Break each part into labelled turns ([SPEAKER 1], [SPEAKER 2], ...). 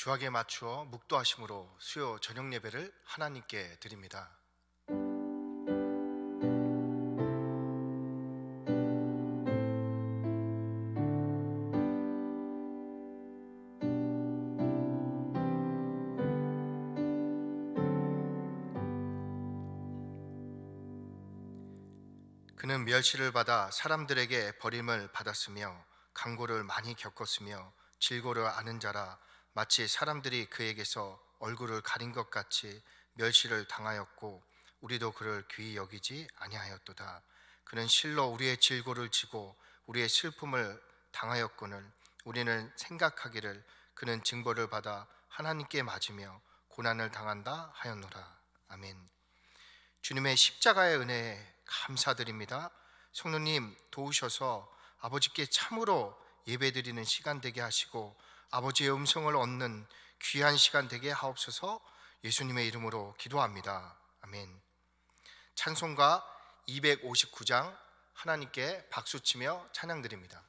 [SPEAKER 1] 주학에 맞추어 묵도하심으로 수요 저녁 예배를 하나님께 드립니다. 그는 멸시를 받아 사람들에게 버림을 받았으며 강고를 많이 겪었으며 질고를 아는 자라. 마치 사람들이 그에게서 얼굴을 가린 것 같이 멸시를 당하였고 우리도 그를 귀히 여기지 아니하였도다. 그는 실로 우리의 질고를 지고 우리의 슬픔을 당하였거늘 우리는 생각하기를 그는 징벌을 받아 하나님께 맞으며 고난을 당한다 하였노라. 아멘. 주님의 십자가의 은혜에 감사드립니다. 성도님 도우셔서 아버지께 참으로 예배드리는 시간 되게 하시고 아버지의 음성을 얻는 귀한 시간 되게 하옵소서. 예수님의 이름으로 기도합니다. 아멘. 찬송가 259장 하나님께 박수치며 찬양드립니다.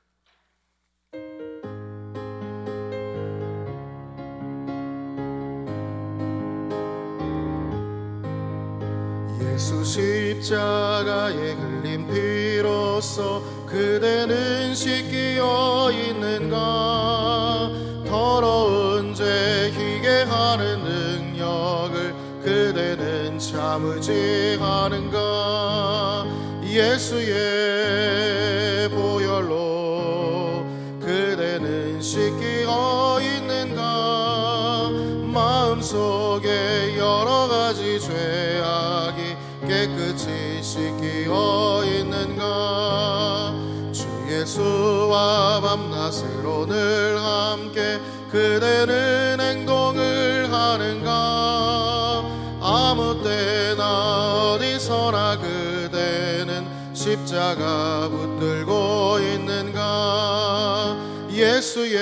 [SPEAKER 2] 예수 십자가에 흘린 피로써 그대는 씻기어 있는가. 더러운 죄 희게 하는 능력을 그대는 참으지 않은가. 예수의 보혈로 그대는 씻기어 있는가. 마음속에 여러 가지 죄악이 깨끗이 씻기어 있는가. 주 예수와 밤낮으로 늘 함께 그대는 행동을 하는가. 아무 때나 어디서나 그대는 십자가 붙들고 있는가. 예수의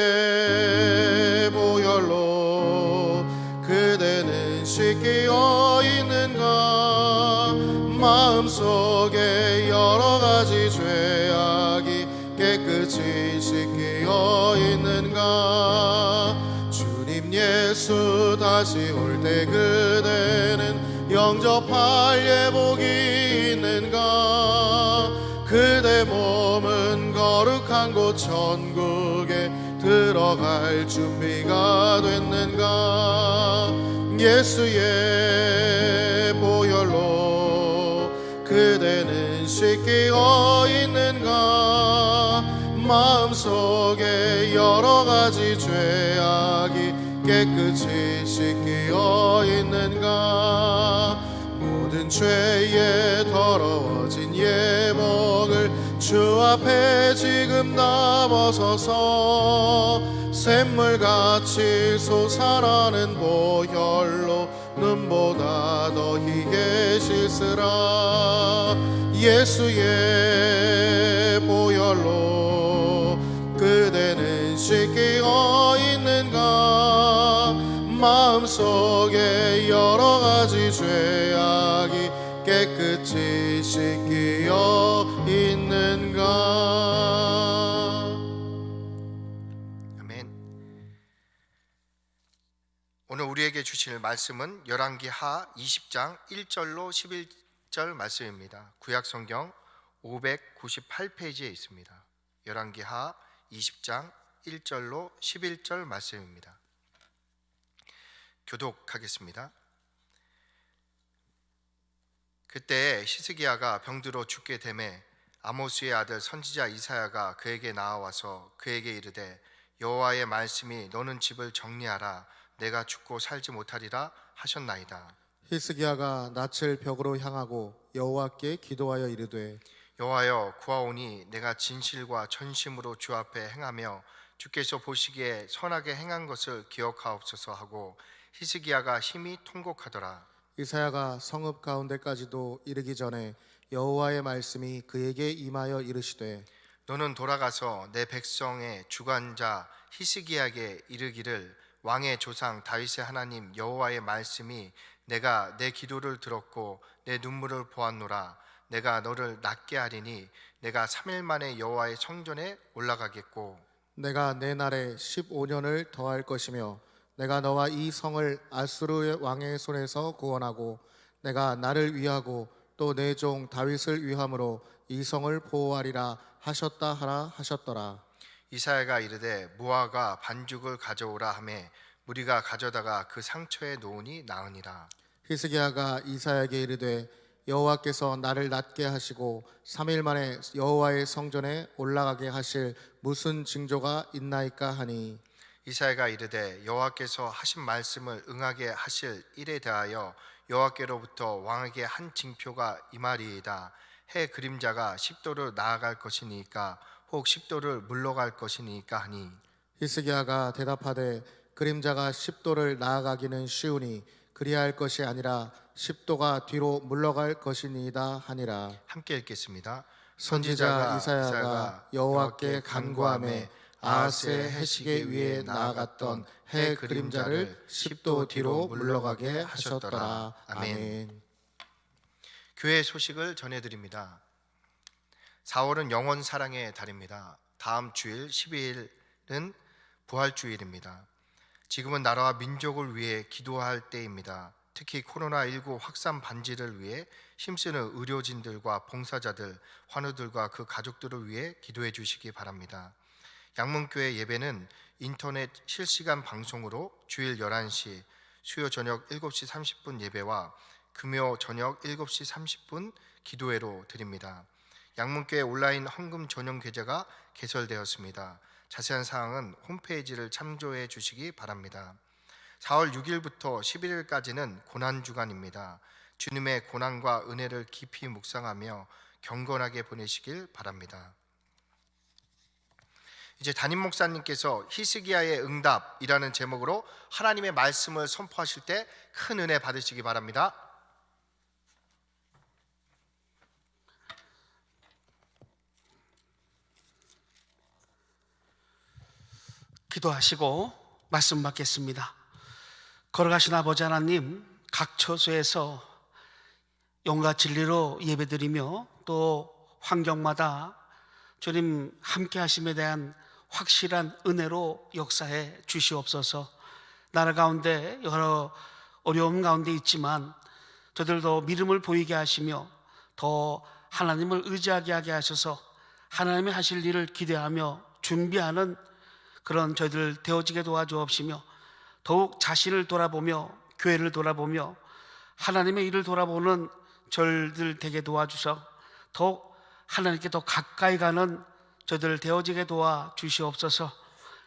[SPEAKER 2] 보혈로 그대는 씻기어 있는가. 마음속에 여러 가지 죄악이 깨끗이 씻기어 있는가. 주님 예수 다시 올 때 그대는 영접할 예복이 있는가. 그대 몸은 거룩한 곳 천국에 들어갈 준비가 됐는가. 예수의 보혈로 그대는 씻기어 있는가. 마음속에 여러 가지 죄악이 깨끗이 씻기어 있는가. 모든 죄에 더러워진 예복을 주 앞에 지금 다 벗어서 샘물같이 솟아나는 보혈로 눈보다 더 희게 씻으라. 예수의 보혈로 그대는 씻기어 있는가. 마음속에 여러 가지 죄악이 깨끗이 씻기어 있는가.
[SPEAKER 1] 아멘. 오늘 우리에게 주실 말씀은 열왕기하 20장 1절로 11절 말씀입니다. 구약성경 598페이지에 있습니다. 열왕기하 20장 1절로 11절 말씀입니다. 교독하겠습니다. 그때 히스기야가 병들어 죽게 되매 아모스의 아들 선지자 이사야가 그에게 나와서 그에게 이르되 여호와의 말씀이 너는 집을 정리하라 내가 죽고 살지 못하리라 하셨나이다.
[SPEAKER 2] 히스기야가 낯을 벽으로 향하고 여호와께 기도하여 이르되
[SPEAKER 1] 여호와여 구하오니 내가 진실과 전심으로 주 앞에 행하며 주께서 보시기에 선하게 행한 것을 기억하옵소서 하고 히스기야가 심히 통곡하더라.
[SPEAKER 2] 이사야가 성읍 가운데까지도 이르기 전에 여호와의 말씀이 그에게 임하여 이르시되
[SPEAKER 1] 너는 돌아가서 내 백성의 주관자 히스기야에게 이르기를 왕의 조상 다윗의 하나님 여호와의 말씀이 내가 내 기도를 들었고 내 눈물을 보았노라. 내가 너를 낫게 하리니 내가 3일 만에 여호와의 성전에 올라가겠고
[SPEAKER 2] 내가 내 날에 15년을 더할 것이며 내가 너와 이 성을 아수르 왕의 손에서 구원하고 내가 나를 위하고 또 내 종 다윗을 위함으로 이 성을 보호하리라 하셨다 하라 하셨더라.
[SPEAKER 1] 이사야가 이르되 무화과 반죽을 가져오라 하매 무리가 가져다가 그 상처에 놓으니 나으니라.
[SPEAKER 2] 히스기야가 이사야에게 이르되 여호와께서 나를 낫게 하시고 3일 만에 여호와의 성전에 올라가게 하실 무슨 징조가 있나이까 하니
[SPEAKER 1] 이사야가 이르되 여호와께서 하신 말씀을 응하게 하실 일에 대하여 여호와께로부터 왕에게 한 징표가 임하리이다. 해 그림자가 10도를 나아갈 것이니까 혹 10도를 물러갈 것이니까 하니
[SPEAKER 2] 히스기야가 대답하되 그림자가 10도를 나아가기는 쉬우니 그리할 것이 아니라 10도가 뒤로 물러갈 것이니이다 하니라.
[SPEAKER 1] 함께 읽겠습니다.
[SPEAKER 2] 선지자 이사야가 여호와께 간구하며 아하스의 해시계 위에 나아갔던 해 그림자를 10도 뒤로 물러가게 하셨더라. 아멘.
[SPEAKER 1] 교회 소식을 전해드립니다. 4월은 영원 사랑의 달입니다. 다음 주일 12일은 부활주일입니다. 지금은 나라와 민족을 위해 기도할 때입니다. 특히 코로나19 확산 반지를 위해 힘쓰는 의료진들과 봉사자들, 환우들과 그 가족들을 위해 기도해 주시기 바랍니다. 양문교회 예배는 인터넷 실시간 방송으로 주일 11시, 수요 저녁 7시 30분 예배와 금요 저녁 7시 30분 기도회로 드립니다. 양문교회 온라인 헌금 전용 계좌가 개설되었습니다. 자세한 사항은 홈페이지를 참조해 주시기 바랍니다. 4월 6일부터 11일까지는 고난주간입니다. 주님의 고난과 은혜를 깊이 묵상하며 경건하게 보내시길 바랍니다. 이제 담임 목사님께서 히스기야의 응답이라는 제목으로 하나님의 말씀을 선포하실 때 큰 은혜 받으시기 바랍니다.
[SPEAKER 3] 기도하시고 말씀 받겠습니다. 걸어가신 아버지 하나님, 각 처소에서 영과 진리로 예배드리며 또 환경마다 주님 함께 하심에 대한 확실한 은혜로 역사해 주시옵소서. 나라 가운데 여러 어려움 가운데 있지만 저들도 믿음을 보이게 하시며 더 하나님을 의지하게 하게 하셔서 하나님이 하실 일을 기대하며 준비하는 그런 저희들 되어지게 도와주옵시며 더욱 자신을 돌아보며 교회를 돌아보며 하나님의 일을 돌아보는 저희들 되게 도와주셔 더욱 하나님께 더 가까이 가는 저희들 되어지게 도와주시옵소서.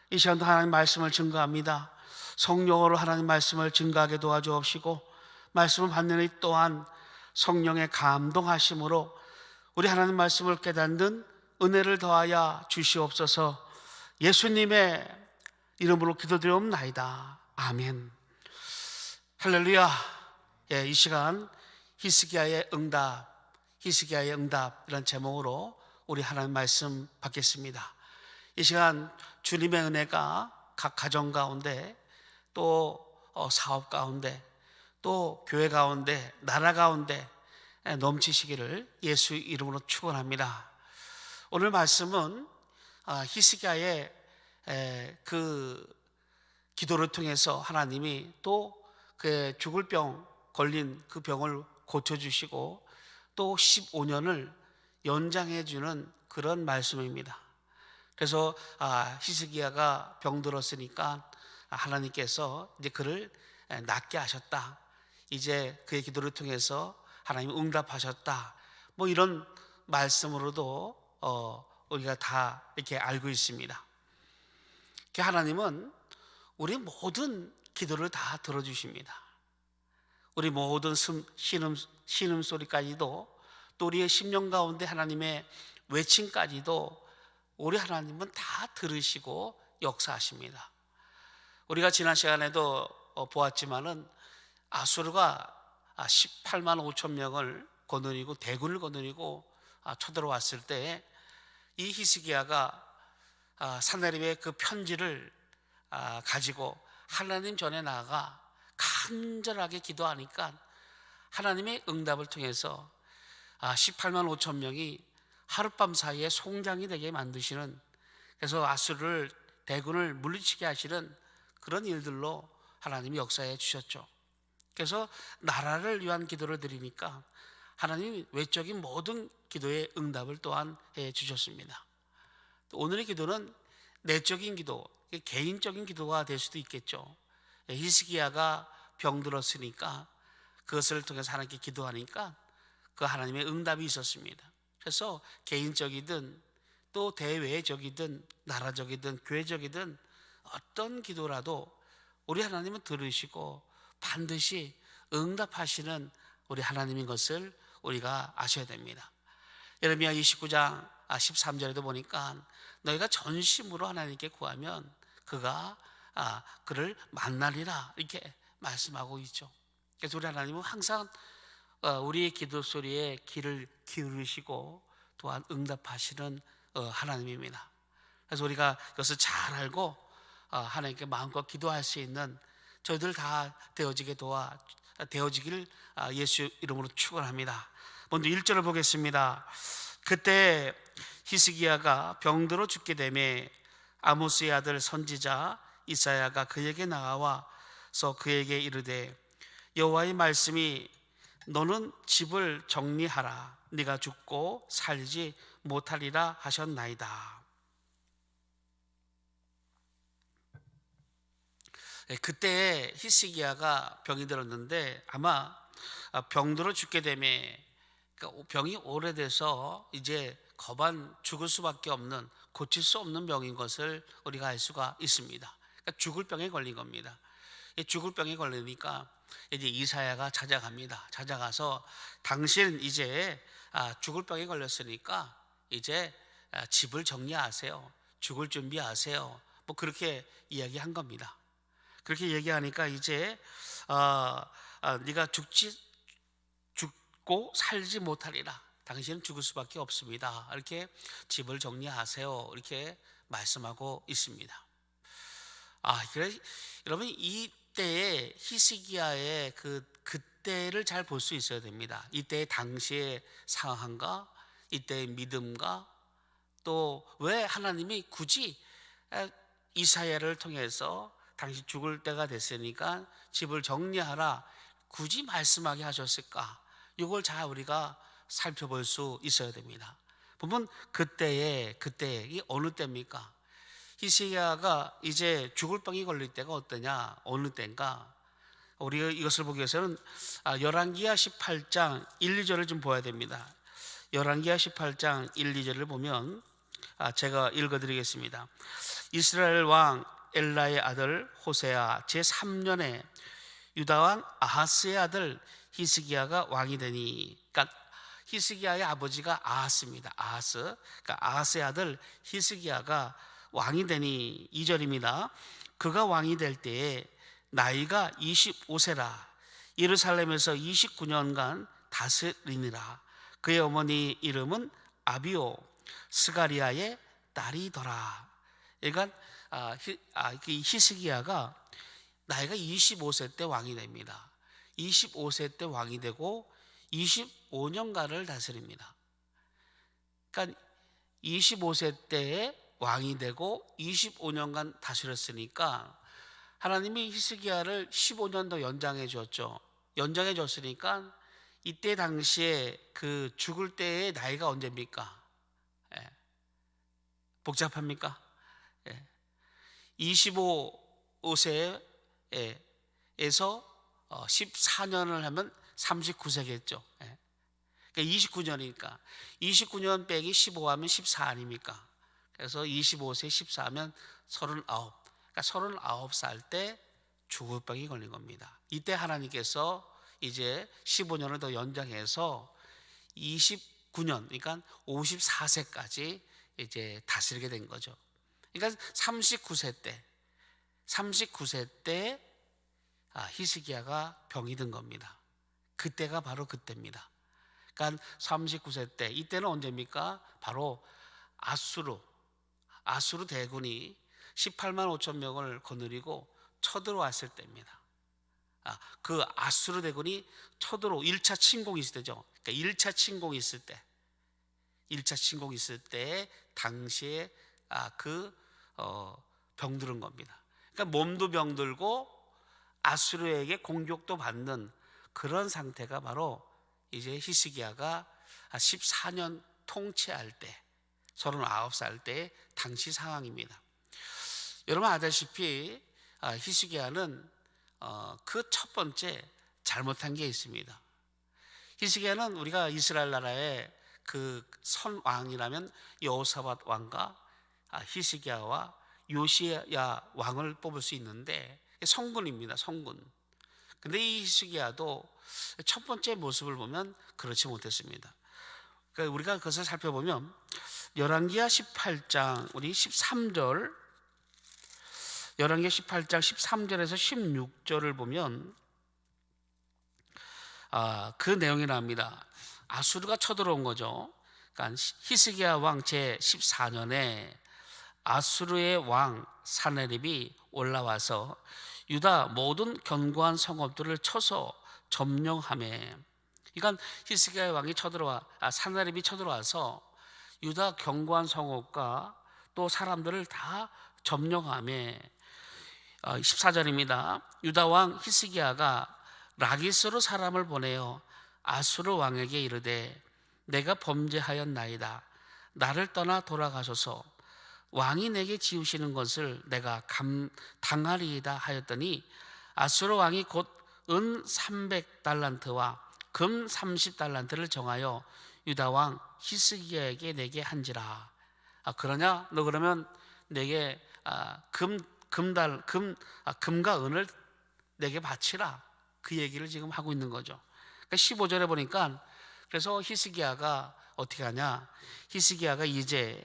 [SPEAKER 3] 이 시간도 하나님 말씀을 증거합니다. 성령으로 하나님 말씀을 증거하게 도와주옵시고 말씀을 받는 이 또한 성령의 감동하심으로 우리 하나님 말씀을 깨닫는 은혜를 더하여 주시옵소서. 예수님의 이름으로 기도드리옵나이다. 아멘. 할렐루야. 이 시간 히스기야의 응답, 히스기야의 응답 이런 제목으로 우리 하나님 말씀 받겠습니다. 이 시간 주님의 은혜가 각 가정 가운데 또 사업 가운데 또 교회 가운데 나라 가운데 넘치시기를 예수 이름으로 축원합니다. 오늘 말씀은 히스기야의 그 기도를 통해서 하나님이 또 그 죽을 병 걸린 그 병을 고쳐주시고 또 15년을 연장해 주는 그런 말씀입니다. 그래서 히스기야가 병들었으니까 하나님께서 이제 그를 낫게 하셨다. 이제 그의 기도를 통해서 하나님 응답하셨다. 뭐 이런 말씀으로도 우리가 다 이렇게 알고 있습니다. 하나님은 우리 모든 기도를 다 들어주십니다. 우리 모든 신음소리까지도 또 우리의 심령 가운데 하나님의 외침까지도 우리 하나님은 다 들으시고 역사하십니다. 우리가 지난 시간에도 보았지만은 아수르가 18만 5천 명을 거느리고 대군을 거느리고 쳐들어왔을 때 이 히스기야가 산헤립의 그 편지를 가지고 하나님 전에 나아가 간절하게 기도하니까 하나님의 응답을 통해서 18만 5천 명이 하룻밤 사이에 송장이 되게 만드시는, 그래서 아수르를 대군을 물리치게 하시는 그런 일들로 하나님이 역사해 주셨죠. 그래서 나라를 위한 기도를 드리니까 하나님이 외적인 모든 기도의 응답을 또한 해 주셨습니다. 오늘의 기도는 내적인 기도, 개인적인 기도가 될 수도 있겠죠. 히스기야가 병들었으니까 그것을 통해서 하나님께 기도하니까 그 하나님의 응답이 있었습니다. 그래서 개인적이든 또 대외적이든 나라적이든 교회적이든 어떤 기도라도 우리 하나님은 들으시고 반드시 응답하시는 우리 하나님인 것을 우리가 아셔야 됩니다. 예레미야 29장 13절에도 보니까 너희가 전심으로 하나님께 구하면 그가 그를 만나리라 이렇게 말씀하고 있죠. 그래서 우리 하나님은 항상 우리의 기도 소리에 귀를 기울이시고 또한 응답하시는 하나님입니다. 그래서 우리가 이것을 잘 알고 하나님께 마음껏 기도할 수 있는 저희들 다 되어지기를 예수 이름으로 축원합니다. 먼저 1절을 보겠습니다. 그때 히스기야가 병들어 죽게 되매 아모스의 아들 선지자 이사야가 그에게 나와서 그에게 이르되 여호와의 말씀이 너는 집을 정리하라 네가 죽고 살지 못하리라 하셨나이다. 그때 히스기야가 병이 들었는데 아마 병들어 죽게 되매 병이 오래돼서 이제 거반 죽을 수밖에 없는 고칠 수 없는 병인 것을 우리가 알 수가 있습니다. 그러니까 죽을 병에 걸린 겁니다. 죽을 병에 걸리니까 이제 이사야가 찾아갑니다. 찾아가서 당신 이제 죽을 병에 걸렸으니까 이제 집을 정리하세요. 죽을 준비하세요. 뭐 그렇게 이야기한 겁니다. 그렇게 얘기하니까 이제 네가 죽고 살지 못하리라. 당신은 죽을 수밖에 없습니다. 이렇게 집을 정리하세요. 이렇게 말씀하고 있습니다. 그래 여러분 이때의 히스기야의 그때를 잘 볼 수 있어야 됩니다. 이때의 당시의 상황과 이때의 믿음과 또 왜 하나님이 굳이 이사야를 통해서 당신 죽을 때가 됐으니까 집을 정리하라 굳이 말씀하게 하셨을까? 이걸 잘 우리가 살펴볼 수 있어야 됩니다. 보면 그때에 이 어느 때입니까? 히스기야가 이제 죽을 병이 걸릴 때가 어떠냐? 어느 때인가? 우리가 이것을 보기 위해서는 열왕기하 18장 1, 2절을 좀 보아야 됩니다. 열왕기하 18장 1, 2절을 보면 제가 읽어드리겠습니다. 이스라엘 왕 엘라의 아들 호세아 제3년에 유다 왕 아하스의 아들 히스기야가 왕이 되니, 그러니까 히스기야의 아버지가 아하스입니다. 그러니까 아하스의 아들 히스기야가 왕이 되니 2절입니다. 그가 왕이 될 때에 나이가 25세라 예루살렘에서 29년간 다스리니라. 그의 어머니 이름은 아비오 스가리아의 딸이더라. 그러니까 히스기야가 나이가 25세 때 왕이 됩니다. 25세 때 왕이 되고 25년간을 다스립니다. 그러니까 25세 때에 왕이 되고 25년간 다스렸으니까 하나님이 히스기야를 15년 더 연장해 줬죠. 연장해 줬으니까 이때 당시에 그 죽을 때의 나이가 언제입니까? 복잡합니까? 25세에서 14년을 하면 39세겠죠. 그러니까 29년이니까 29년 빼기 15 하면 14 아닙니까? 그래서 25세 14하면 39. 그러니까 39살 때 죽을 병이 걸린 겁니다. 이때 하나님께서 이제 15년을 더 연장해서 29년, 그러니까 54세까지 이제 다스리게 된 거죠. 그러니까 39세 때 히스기야가 병이 든 겁니다. 그때가 바로 그때입니다. 그러니까 39세 때, 이때는 언제입니까? 바로 아수르 대군이 18만 5천 명을 거느리고 쳐들어왔을 때입니다. 그 아수르 대군이 1차 침공이 있을 때죠. 그러니까 1차 침공이 있을 때 당시에 병들은 겁니다. 그러니까 몸도 병들고 아수르에게 공격도 받는 그런 상태가 바로 이제 히스기야가 14년 통치할 때 39살 때 당시 상황입니다. 여러분 아다시피 히스기야는 그 첫 번째 잘못한 게 있습니다. 히스기야는 우리가 이스라엘 나라의 그 선왕이라면 여호사밧 왕과 히스기야와 요시야 왕을 뽑을 수 있는데 성군입니다. 성군. 근데 이 히스기야도 첫 번째 모습을 보면 그렇지 못했습니다. 그러니까 우리가 그것을 살펴보면 열왕기하 18장 우리 13절 열왕기하 18장 13절에서 16절을 보면 그 내용이 나옵니다. 아수르가 쳐들어온 거죠. 그러니까 히스기야 왕 제 14년에 아수르의 왕 사네립이 올라와서 유다 모든 견고한 성읍들을 쳐서 점령하매. 그러니까 히스기야 왕이 사네립이 쳐들어와서 유다 견고한 성읍과 또 사람들을 다 점령하매. 14절입니다. 유다 왕 히스기야가 라기스로 사람을 보내어 아수르 왕에게 이르되 내가 범죄하였나이다. 나를 떠나 돌아가소서. 왕이 내게 지우시는 것을 내가 당하리이다 하였더니 아수르 왕이 곧 은 300달란트와 금 30달란트를 정하여 유다 왕 히스기야에게 내게 한지라. 그러냐? 너 그러면 내게 금과 은을 내게 바치라. 그 얘기를 지금 하고 있는 거죠. 그러니까 15절에 보니까 그래서 히스기야가 어떻게 하냐? 히스기야가 이제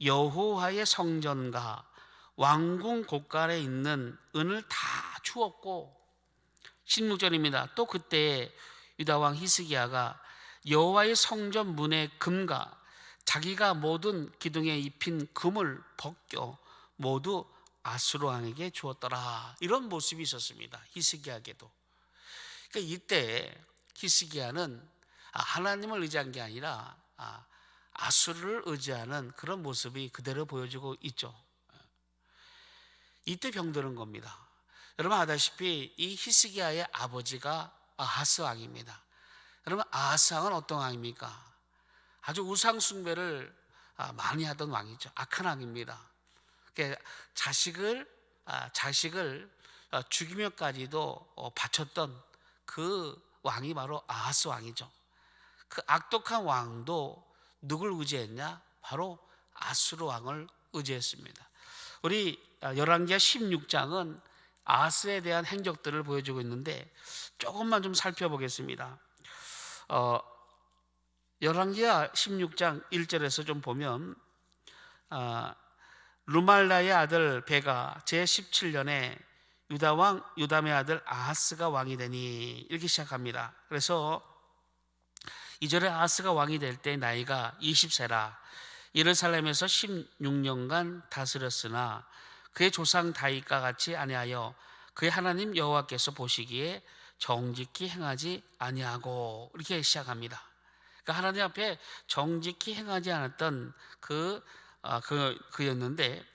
[SPEAKER 3] 여호와의 성전과 왕궁 곳간에 있는 은을 다 주었고 16절입니다. 또 그때 유다 왕 히스기야가 여호와의 성전 문의 금과 자기가 모든 기둥에 입힌 금을 벗겨 모두 아수르 왕에게 주었더라. 이런 모습이 있었습니다. 히스기야에게도. 그러니까 이때 히스기야는 하나님을 의지한 게 아니라 아수르를 의지하는 그런 모습이 그대로 보여지고 있죠. 이때 병드는 겁니다. 여러분 아다시피 이 히스기야의 아버지가 아하스 왕입니다. 여러분 아하스 왕은 어떤 왕입니까? 아주 우상 숭배를 많이 하던 왕이죠. 악한 왕입니다. 그러니까 자식을 죽이며까지도 바쳤던 그 왕이 바로 아하스 왕이죠. 그 악독한 왕도 누굴 의지했냐? 바로 아수르 왕을 의지했습니다. 우리 열왕기하 16장은 아하스에 대한 행적들을 보여주고 있는데 조금만 좀 살펴보겠습니다. 열왕기하 16장 1절에서 좀 보면 루말라의 아들 베가 제17년에 유다왕 요담의 아들 아하스가 왕이 되니 이렇게 시작합니다. 그래서 2절에 아하스가 왕이 될 때 나이가 20세라 예루살렘에서 16년간 다스렸으나 그의 조상 다윗과 같이 아니하여 그의 하나님 여호와께서 보시기에 정직히 행하지 아니하고 이렇게 시작합니다. 그러니까 하나님 앞에 정직히 행하지 않았던 그였는데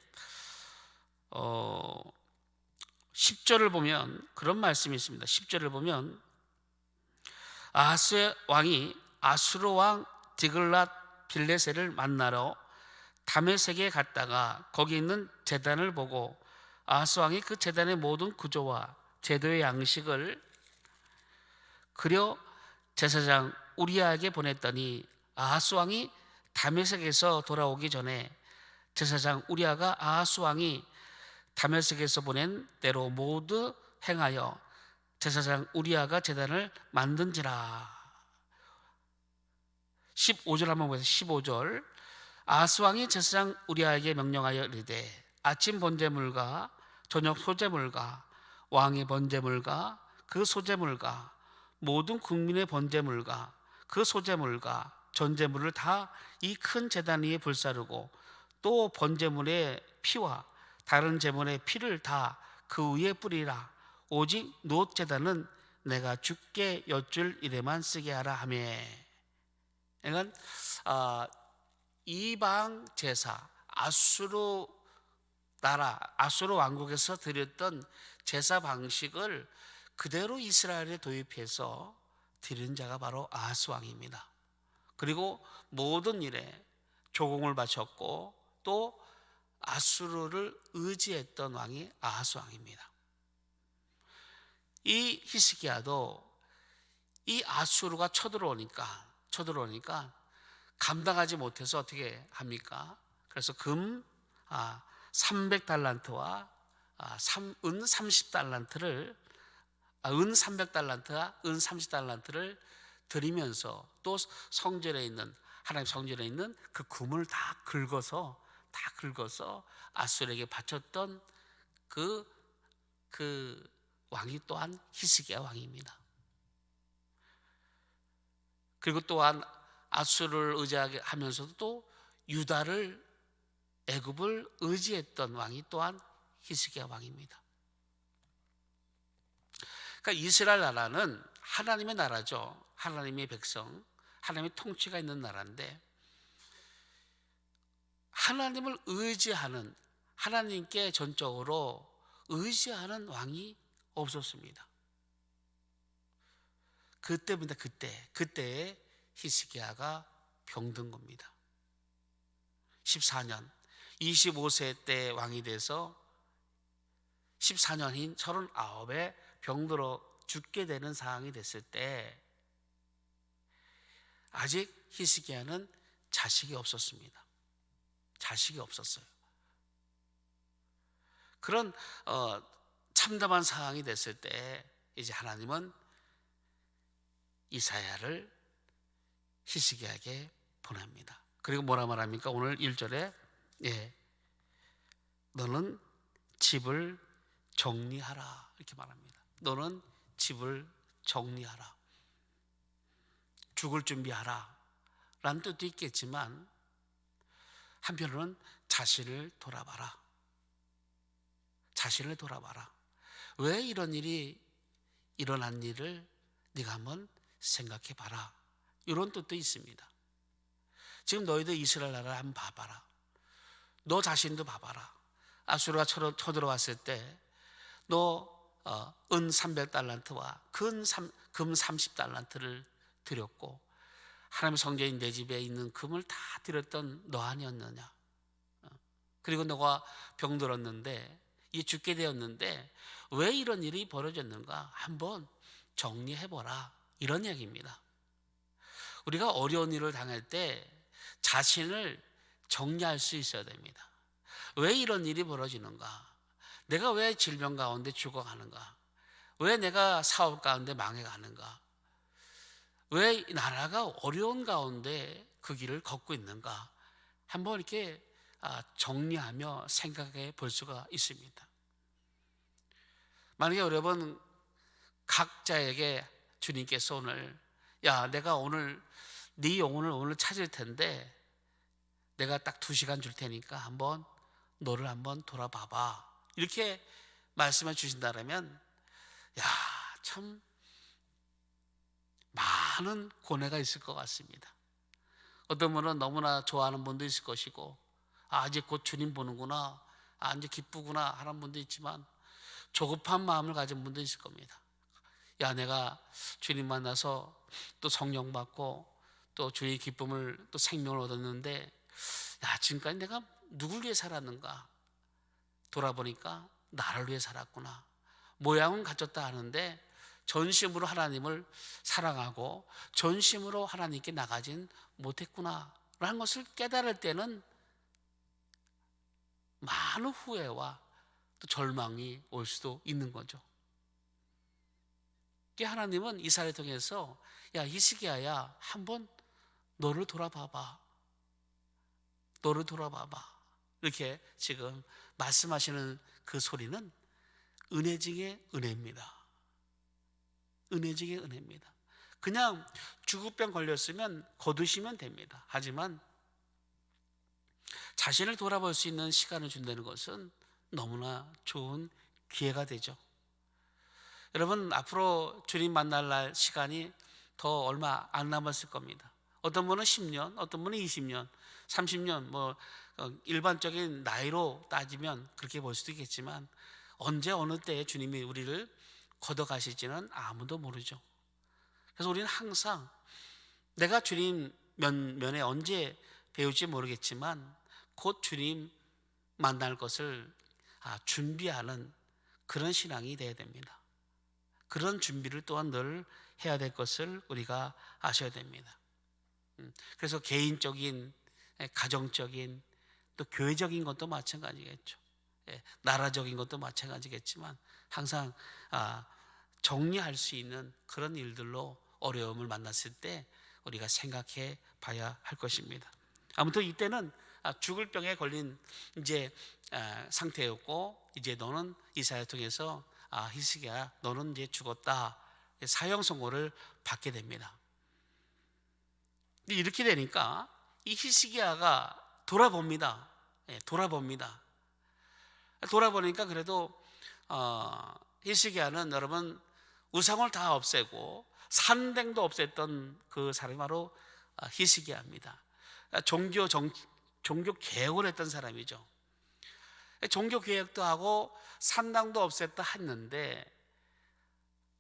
[SPEAKER 3] 10절을 보면 그런 말씀이 있습니다. 10절을 보면 아하스 왕이 아수르 왕 디글랏 빌레셋을 만나러 다메섹에 갔다가 거기 있는 제단을 보고 아하스 왕이 그 제단의 모든 구조와 제도의 양식을 그려 제사장 우리야에게 보냈더니 아하스 왕이 다메섹에서 돌아오기 전에 제사장 우리야가 아하스 왕이 다메섹에서 보낸 대로 모두 행하여 제사장 우리야가 제단을 만든지라. 15절 한번 보세요. 15절 아하스 왕이 제사장 우리야에게 명령하여 이르되 아침 번제물과 저녁 소제물과 왕의 번제물과 그 소제물과 모든 국민의 번제물과 그 소제물과 전제물을 다 이 큰 제단 위에 불사르고 또 번제물의 피와 다른 제물의 피를 다 그 위에 뿌리라. 오직 놋 제단은 내가 주께 여쭐 일에만 쓰게 하라 하며. 그러니까 이방 제사 아수르 나라 아수르 왕국에서 드렸던 제사 방식을 그대로 이스라엘에 도입해서 드리는 자가 바로 아하스 왕입니다. 그리고 모든 일에 조공을 바쳤고 또 아수르를 의지했던 왕이 아하스 왕입니다. 이 히스기야도 이 아수르가 쳐들어오니까 감당하지 못해서 어떻게 합니까? 그래서 금 300달란트와 은 30달란트를 은 300달란트와 은 30달란트를 드리면서 또 성전에 있는 하나님 성전에 있는 그 금을 다 긁어서 아수르에게 바쳤던 그 왕이 또한 히스기야 왕입니다. 그리고 또한 아수르를 의지하게 하면서도 또 유다를 애굽을 의지했던 왕이 또한 히스기야 왕입니다. 그러니까 이스라엘 나라는 하나님의 나라죠. 하나님의 백성, 하나님의 통치가 있는 나라인데 하나님을 의지하는, 하나님께 전적으로 의지하는 왕이 없었습니다. 그때입니다. 그때에 히스기야가 병든 겁니다. 14년 25세 때 왕이 돼서 14년인 39에 병들어 죽게 되는 상황이 됐을 때 아직 히스기야는 자식이 없었습니다. 자식이 없었어요. 그런 참담한 상황이 됐을 때 이제 하나님은 이사야를 히스기야에게 보냅니다. 그리고 뭐라 말합니까? 오늘 1절에 너는 집을 정리하라 이렇게 말합니다. 너는 집을 정리하라, 죽을 준비하라 라는 뜻도 있겠지만 한편으로는 자신을 돌아봐라. 자신을 돌아봐라. 왜 이런 일이 일어난 일을 네가 한번 생각해 봐라. 이런 뜻도 있습니다. 지금 너희들 이스라엘 나라를 한번 봐봐라. 너 자신도 봐봐라. 아수르가 쳐들어왔을 때 너 은 300달란트와 금 30달란트를 드렸고 하나님의 성전인 내 집에 있는 금을 다 드렸던 너 아니었느냐. 그리고 너가 병들었는데 죽게 되었는데 왜 이런 일이 벌어졌는가 한번 정리해보라, 이런 얘기입니다. 우리가 어려운 일을 당할 때 자신을 정리할 수 있어야 됩니다. 왜 이런 일이 벌어지는가? 내가 왜 질병 가운데 죽어가는가? 왜 내가 사업 가운데 망해가는가? 왜 나라가 어려운 가운데 그 길을 걷고 있는가? 한번 이렇게 정리하며 생각해 볼 수가 있습니다. 만약에 여러분 각자에게 주님께서 오늘 내가 오늘 네 영혼을 오늘 찾을 텐데 내가 딱 2시간 줄 테니까 한번 너를 한번 돌아봐봐 이렇게 말씀해 주신다면 참 많은 고뇌가 있을 것 같습니다. 어떤 분은 너무나 좋아하는 분도 있을 것이고 이제 곧 주님 보는구나, 이제 기쁘구나 하는 분도 있지만 조급한 마음을 가진 분도 있을 겁니다. 내가 주님 만나서 또 성령 받고 또 주의 기쁨을 또 생명을 얻었는데 지금까지 내가 누굴 위해 살았는가? 돌아보니까 나를 위해 살았구나. 모양은 갖췄다 하는데 전심으로 하나님을 사랑하고 전심으로 하나님께 나가진 못했구나 라는 것을 깨달을 때는 많은 후회와 또 절망이 올 수도 있는 거죠. 하나님은 이사야를 통해서 히스기야야 한번 너를 돌아봐봐, 너를 돌아봐봐 이렇게 지금 말씀하시는 그 소리는 은혜 중에 은혜입니다. 은혜 중에 은혜입니다. 그냥 죽을병 걸렸으면 거두시면 됩니다. 하지만 자신을 돌아볼 수 있는 시간을 준다는 것은 너무나 좋은 기회가 되죠. 여러분 앞으로 주님 만날 날 시간이 더 얼마 안 남았을 겁니다. 어떤 분은 10년, 어떤 분은 20년, 30년 일반적인 나이로 따지면 그렇게 볼 수도 있겠지만 언제 어느 때에 주님이 우리를 걷어가실지는 아무도 모르죠. 그래서 우리는 항상 내가 주님 면에 언제 배울지 모르겠지만 곧 주님 만날 것을 준비하는 그런 신앙이 되어야 됩니다. 그런 준비를 또한 늘 해야 될 것을 우리가 아셔야 됩니다. 그래서 개인적인, 가정적인, 또 교회적인 것도 마찬가지겠죠. 나라적인 것도 마찬가지겠지만 항상 정리할 수 있는 그런 일들로 어려움을 만났을 때 우리가 생각해 봐야 할 것입니다. 아무튼 이때는 죽을 병에 걸린 이제 상태였고, 이제 너는 이사야 통해서 히스기야 너는 이제 죽었다, 사형 선고를 받게 됩니다. 이렇게 되니까 이 히스기야가 돌아봅니다. 돌아보니까 그래도 히스기야는 여러분 우상을 다 없애고 산댕도 없앴던 그 사람이 바로 히스기야입니다. 종교 개혁을 했던 사람이죠. 종교 개혁도 하고 산당도 없앴다 했는데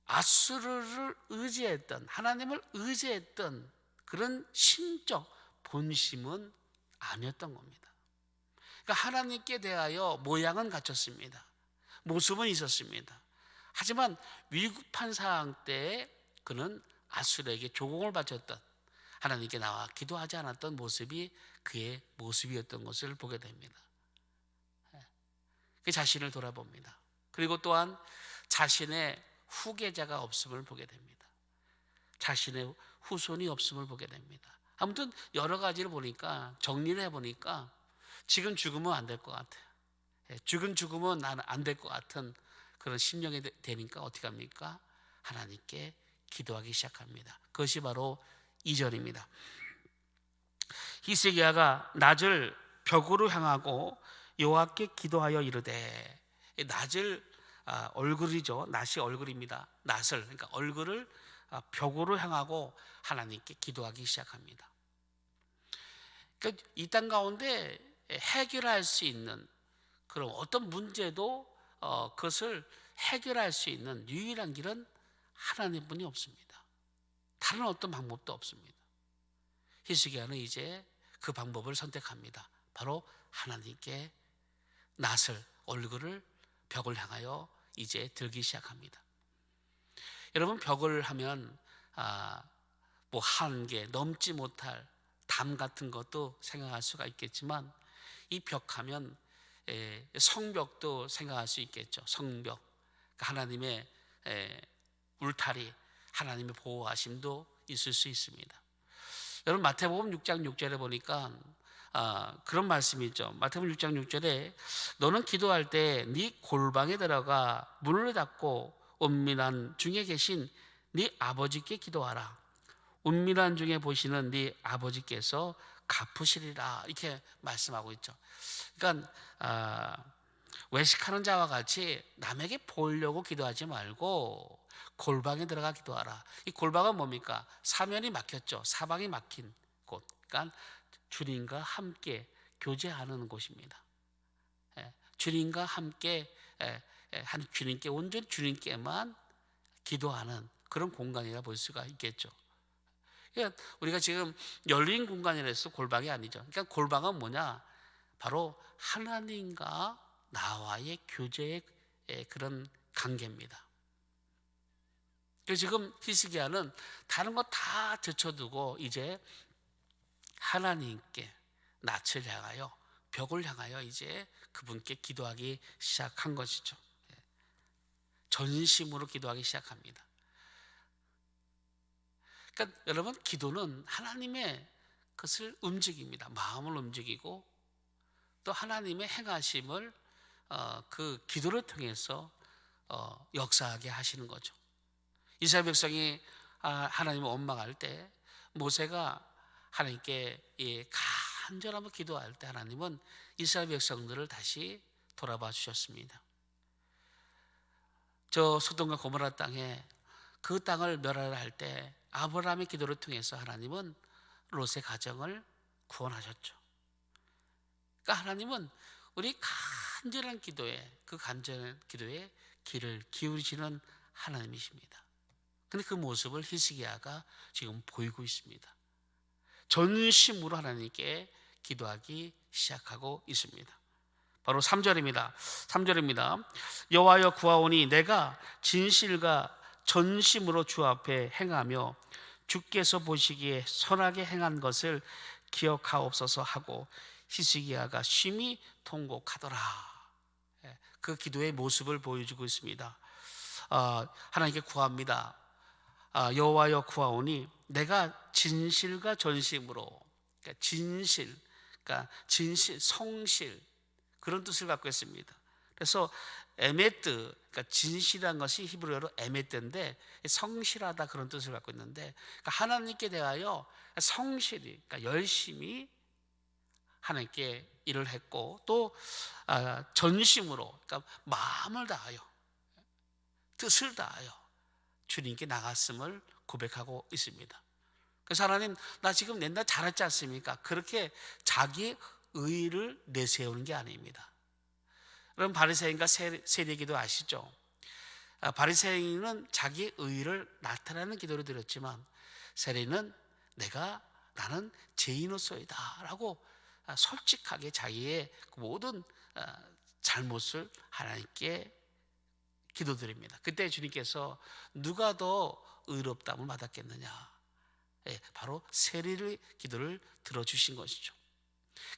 [SPEAKER 3] 아수르를 의지했던, 하나님을 의지했던 그런 신적 본심은 아니었던 겁니다. 그러니까 하나님께 대하여 모양은 갖췄습니다. 모습은 있었습니다. 하지만 위급한 상황 때에 그는 아수르에게 조공을 바쳤던, 하나님께 나와 기도하지 않았던 모습이 그의 모습이었던 것을 보게 됩니다. 그 자신을 돌아봅니다. 그리고 또한 자신의 후계자가 없음을 보게 됩니다. 자신의 후손이 없음을 보게 됩니다. 아무튼 여러 가지를 보니까, 정리를 해보니까 지금 죽으면 안 될 것 같아요. 지금 죽으면 나는 안 될 것 같은 그런 심령이 되니까 어떻게 합니까? 하나님께 기도하기 시작합니다. 그것이 바로 2절입니다. 히스기야가 낯을 벽으로 향하고 여호와께 기도하여 이르되, 낯을 얼굴이죠. 낯이 얼굴입니다. 낯을, 그러니까 얼굴을 벽으로 향하고 하나님께 기도하기 시작합니다. 그러니까 이 땅 가운데 해결할 수 있는 그런 어떤 문제도 그것을 해결할 수 있는 유일한 길은 하나님뿐이 없습니다. 다른 어떤 방법도 없습니다. 히스기야는 이제 그 방법을 선택합니다. 바로 하나님께 낯을, 얼굴을 벽을 향하여 이제 들기 시작합니다. 여러분, 벽을 하면 뭐 한계, 넘지 못할 담 같은 것도 생각할 수가 있겠지만, 이 벽하면 성벽도 생각할 수 있겠죠. 성벽, 하나님의 울타리, 하나님의 보호하심도 있을 수 있습니다. 여러분, 마태복음 6장 6절에 보니까 그런 말씀이 있죠. 마태복음 6장 6절에 너는 기도할 때 네 골방에 들어가 문을 닫고 은밀한 중에 계신 네 아버지께 기도하라. 은밀한 중에 보시는 네 아버지께서 갚으시리라, 이렇게 말씀하고 있죠. 그러니까 외식하는 자와 같이 남에게 보이려고 기도하지 말고 골방에 들어가 기도하라. 이 골방은 뭡니까? 사면이 막혔죠. 사방이 막힌 곳. 그러니까 주님과 함께 교제하는 곳입니다. 주님과 함께 주님께, 온전히 주님께만 기도하는 그런 공간이라 볼 수가 있겠죠. 그러니까 우리가 지금 열린 공간이라서 골방이 아니죠. 그러니까 골방은 뭐냐? 바로 하나님과 나와의 교제의 그런 관계입니다. 그래서 지금 히스기야는 다른 거 다 제쳐두고 이제 하나님께 낯을 향하여, 벽을 향하여 이제 그분께 기도하기 시작한 것이죠. 전심으로 기도하기 시작합니다. 그러니까 여러분, 기도는 하나님의 것을 움직입니다. 마음을 움직이고 또 하나님의 행하심을 그 기도를 통해서 역사하게 하시는 거죠. 이스라엘 백성이 하나님을 원망할 때 모세가 하나님께 간절하게 기도할 때 하나님은 이스라엘 백성들을 다시 돌아봐 주셨습니다. 저 소돔과 고모라 땅에 그 땅을 멸하라 할 때 아브라함의 기도를 통해서 하나님은 롯의 가정을 구원하셨죠. 그러니까 하나님은 우리 간절한 기도에, 그 간절한 기도에 귀를 기울이시는 하나님이십니다. 근데 그 모습을 히스기야가 지금 보이고 있습니다. 전심으로 하나님께 기도하기 시작하고 있습니다. 바로 3절입니다. 여호와여 구하오니 내가 진실과 전심으로 주 앞에 행하며 주께서 보시기에 선하게 행한 것을 기억하옵소서 하고 히스기야가 심히 통곡하더라. 그 기도의 모습을 보여주고 있습니다. 하나님께 구합니다. 여호와여 구하오니 내가 진실과 전심으로, 그러니까 진실, 성실, 그런 뜻을 갖고 있습니다. 그래서 에메트, 그러니까 진실한 것이 히브리어로 에메트인데 성실하다, 그런 뜻을 갖고 있는데, 그러니까 하나님께 대하여 성실히, 그러니까 열심히 하나님께 일을 했고, 또 전심으로, 그러니까 마음을 다하여, 뜻을 다하여 주님께 나갔음을 고백하고 있습니다. 그래서 하나님, 나 지금 옛날 잘했지 않습니까? 그렇게 자기 의를 내세우는 게 아닙니다. 여러분, 바리새인과 세리기도 아시죠? 바리새인은 자기 의를 나타내는 기도를 드렸지만, 세리는 나는 죄인으로서이다 라고 솔직하게 자기의 모든 잘못을 하나님께 기도드립니다. 그때 주님께서 누가 더 의롭다함을 받았겠느냐? 바로 세리의 기도를 들어주신 것이죠.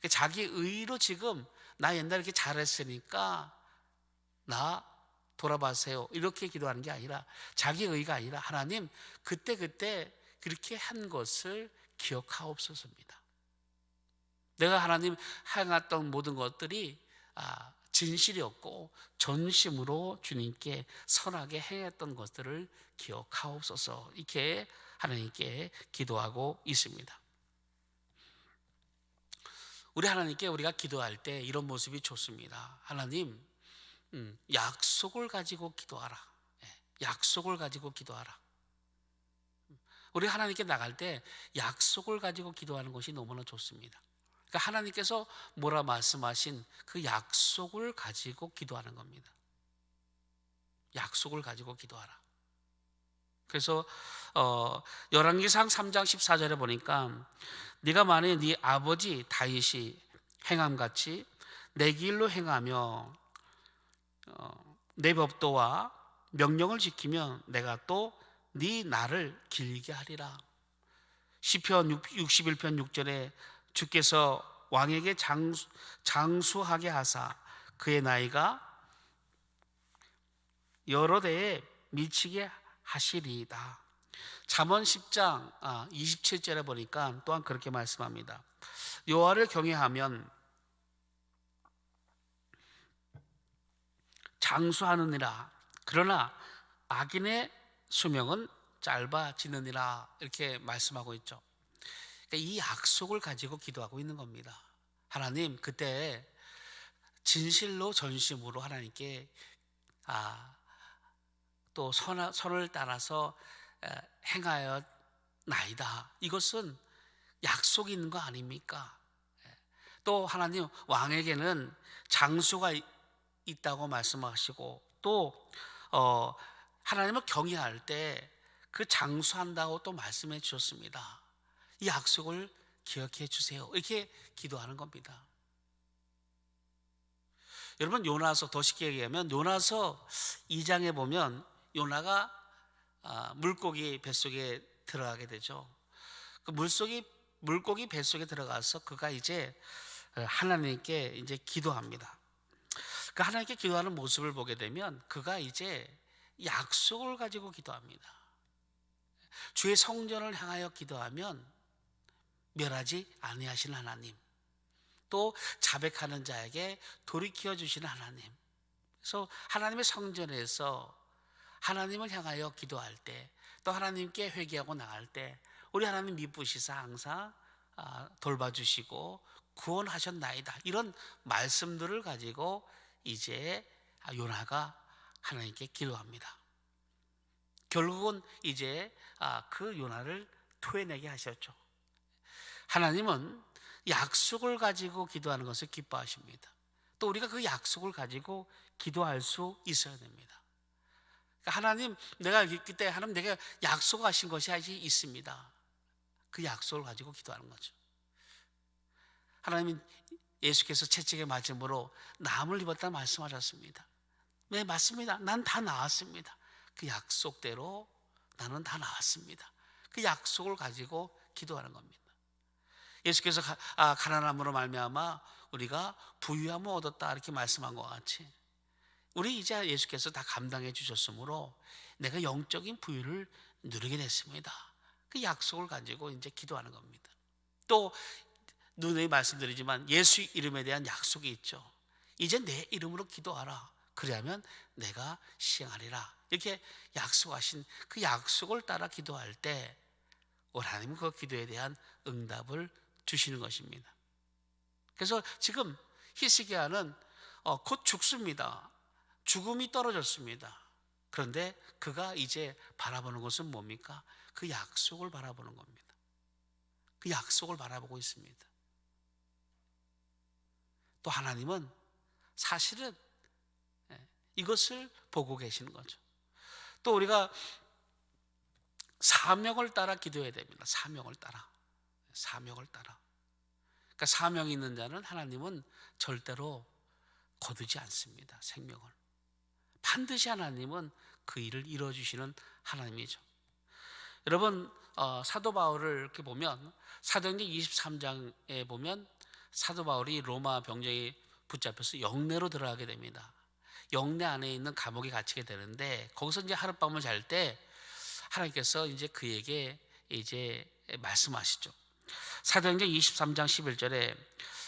[SPEAKER 3] 자기 의로 지금 나 옛날에 이렇게 잘했으니까 나 돌아봐세요, 이렇게 기도하는 게 아니라, 자기 의가 아니라 하나님 그때 그렇게 한 것을 기억하옵소서입니다. 내가 하나님 행했던 모든 것들이 진실이었고 전심으로 주님께 선하게 행했던 것들을 기억하옵소서, 이렇게 하나님께 기도하고 있습니다. 우리 하나님께 우리가 기도할 때 이런 모습이 좋습니다. 하나님, 약속을 가지고 기도하라. 약속을 가지고 기도하라. 우리 하나님께 나갈 때 약속을 가지고 기도하는 것이 너무나 좋습니다. 그러니까 하나님께서 뭐라 말씀하신 그 약속을 가지고 기도하는 겁니다. 약속을 가지고 기도하라. 그래서 열왕기상 3장 14절에 보니까 네가 만일 네 아버지 다윗이 행함같이 내 길로 행하며 내 법도와 명령을 지키면 내가 또 네 날을 길게 하리라. 시편 61편 6절에 주께서 왕에게 장수하게 하사 그의 나이가 여러 대에 미치게 하시리이다. 잠언 10장 27절에 보니까 또한 그렇게 말씀합니다. 여호와를 경외하면 장수하느니라. 그러나 악인의 수명은 짧아지느니라. 이렇게 말씀하고 있죠. 그러니까 이 약속을 가지고 기도하고 있는 겁니다. 하나님, 그때 진실로 전심으로 하나님께 또 선을 따라서 행하여 나이다. 이것은 약속이 있는 거 아닙니까? 또 하나님, 왕에게는 장수가 있다고 말씀하시고, 또 하나님을 경외할 때 그 장수한다고 또 말씀해 주셨습니다. 이 약속을 기억해 주세요, 이렇게 기도하는 겁니다. 여러분, 요나서, 더 쉽게 얘기하면 요나서 2장에 보면 요나가 물고기 뱃속에 들어가게 되죠. 그 물고기 뱃속에 들어가서 그가 이제 하나님께 이제 기도합니다. 그 하나님께 기도하는 모습을 보게 되면 그가 이제 약속을 가지고 기도합니다. 주의 성전을 향하여 기도하면 멸하지 아니하시는 하나님, 또 자백하는 자에게 돌이켜 주시는 하나님. 그래서 하나님의 성전에서 하나님을 향하여 기도할 때, 또 하나님께 회개하고 나갈 때 우리 하나님 미쁘시사 항상 돌봐주시고 구원하셨나이다, 이런 말씀들을 가지고 이제 요나가 하나님께 기도합니다. 결국은 이제 그 요나를 토해내게 하셨죠. 하나님은 약속을 가지고 기도하는 것을 기뻐하십니다. 또 우리가 그 약속을 가지고 기도할 수 있어야 됩니다. 그러니까 하나님, 내가 그때 하나님 내가 약속하신 것이 아직 있습니다. 그 약속을 가지고 기도하는 거죠. 하나님은 예수께서 채찍에 맞음으로 나음을 입었다 말씀하셨습니다. 네, 맞습니다. 난 다 나았습니다. 그 약속대로 나는 다 나았습니다. 그 약속을 가지고 기도하는 겁니다. 예수께서 가난함으로 말미암아 우리가 부유함을 얻었다 이렇게 말씀한 것 같이, 우리 이제 예수께서 다 감당해 주셨으므로 내가 영적인 부유를 누리게 됐습니다. 그 약속을 가지고 이제 기도하는 겁니다. 또 누누이 말씀드리지만 예수 이름에 대한 약속이 있죠. 이제 내 이름으로 기도하라. 그리하면 내가 시행하리라. 이렇게 약속하신 그 약속을 따라 기도할 때 하나님은 그 기도에 대한 응답을 주시는 것입니다. 그래서 지금 히스기야는 곧 죽습니다. 죽음이 떨어졌습니다. 그런데 그가 이제 바라보는 것은 뭡니까? 그 약속을 바라보는 겁니다. 그 약속을 바라보고 있습니다. 또 하나님은 사실은 이것을 보고 계시는 거죠. 또 우리가 사명을 따라 기도해야 됩니다. 사명을 따라. 그러니까 사명이 있는 자는 하나님은 절대로 거두지 않습니다. 생명을. 반드시 하나님은 그 일을 이루어주시는 하나님이죠. 여러분, 사도 바울을 이렇게 보면 사도행전 23장에 보면 사도 바울이 로마 병정에 붙잡혀서 영내로 들어가게 됩니다. 영내 안에 있는 감옥에 갇히게 되는데, 거기서 이제 하룻밤을 잘 때 하나님께서 이제 그에게 이제 말씀하시죠. 사도행전 23장 11절에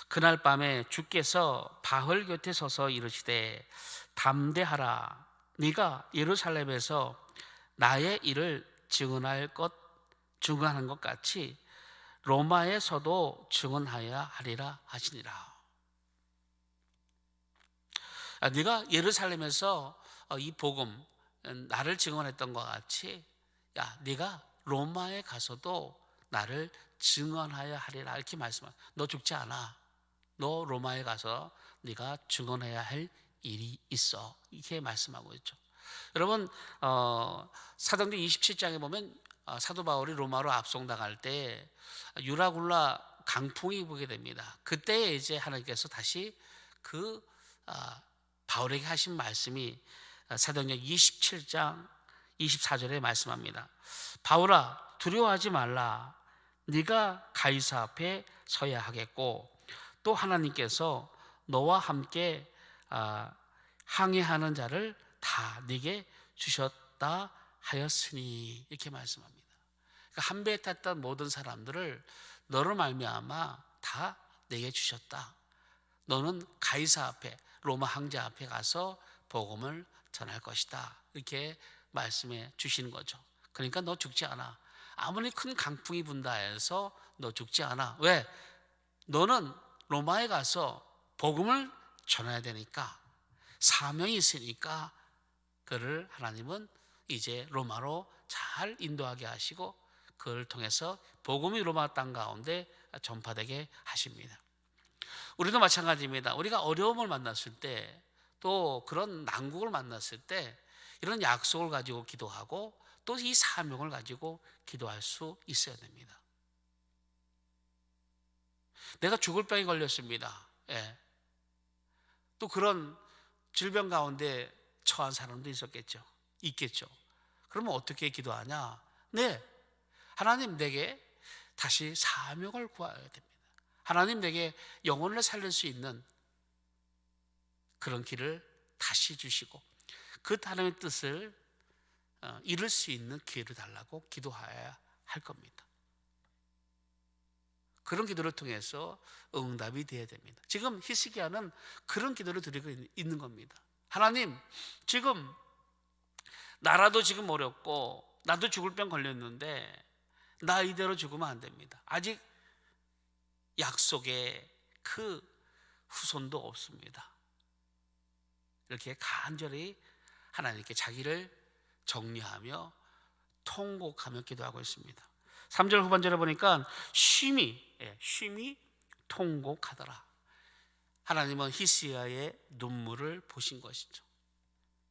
[SPEAKER 3] 그날 밤에 주께서 바울 곁에 서서 이르시되 담대하라. 네가 예루살렘에서 나의 일을 증언하는 것 같이 로마에서도 증언하여야 하리라 하시니라. 네가 예루살렘에서 이 복음 나를 증언했던 것 같이 네가 로마에 가서도 나를 증언하여야 하리라 이렇게 말씀하세요. 너 죽지 않아. 너 로마에 가서 네가 증언해야 할 일이 있어. 이렇게 말씀하고 있죠. 여러분, 사도행전 27장에 보면 사도 바울이 로마로 압송당할 때 유라굴라 강풍이 불게 됩니다. 그때 이제 하나님께서 다시 그 바울에게 하신 말씀이 사도행전 27장 24절에 말씀합니다. 바울아, 두려워하지 말라. 네가 가이사 앞에 서야 하겠고 또 하나님께서 너와 함께 항해하는 자를 다 네게 주셨다 하였으니 이렇게 말씀합니다. 그러니까 한 배에 탔던 모든 사람들을 너로 말미암아 다 내게 주셨다. 너는 가이사 앞에, 로마 황제 앞에 가서 복음을 전할 것이다. 이렇게 말씀해 주시는 거죠. 그러니까 너 죽지 않아. 아무리 큰 강풍이 분다 해서 너 죽지 않아. 왜? 너는 로마에 가서 복음을 전해야 되니까, 사명이 있으니까 그를 하나님은 이제 로마로 잘 인도하게 하시고 그를 통해서 복음이 로마 땅 가운데 전파되게 하십니다. 우리도 마찬가지입니다. 우리가 어려움을 만났을 때, 또 그런 난국을 만났을 때 이런 약속을 가지고 기도하고 또 이 사명을 가지고 기도할 수 있어야 됩니다. 내가 죽을 병에 걸렸습니다. 예. 또 그런 질병 가운데 처한 사람도 있겠죠. 그러면 어떻게 기도하냐? 네, 하나님 내게 다시 사명을 구해야 됩니다. 하나님 내게 영혼을 살릴 수 있는 그런 길을 다시 주시고 그 하나님의 뜻을 이룰 수 있는 기회를 달라고 기도해야 할 겁니다. 그런 기도를 통해서 응답이 되어야 됩니다. 지금 히스기야는 그런 기도를 드리고 있는 겁니다. 하나님, 지금 나라도 지금 어렵고 나도 죽을 병 걸렸는데 나 이대로 죽으면 안 됩니다. 아직 약속의 그 후손도 없습니다. 이렇게 간절히 하나님께 자기를 정리하며 통곡하며 기도하고 있습니다. 3절 후반절에 보니까 쉼이 통곡하더라. 하나님은 히스기야의 눈물을 보신 것이죠.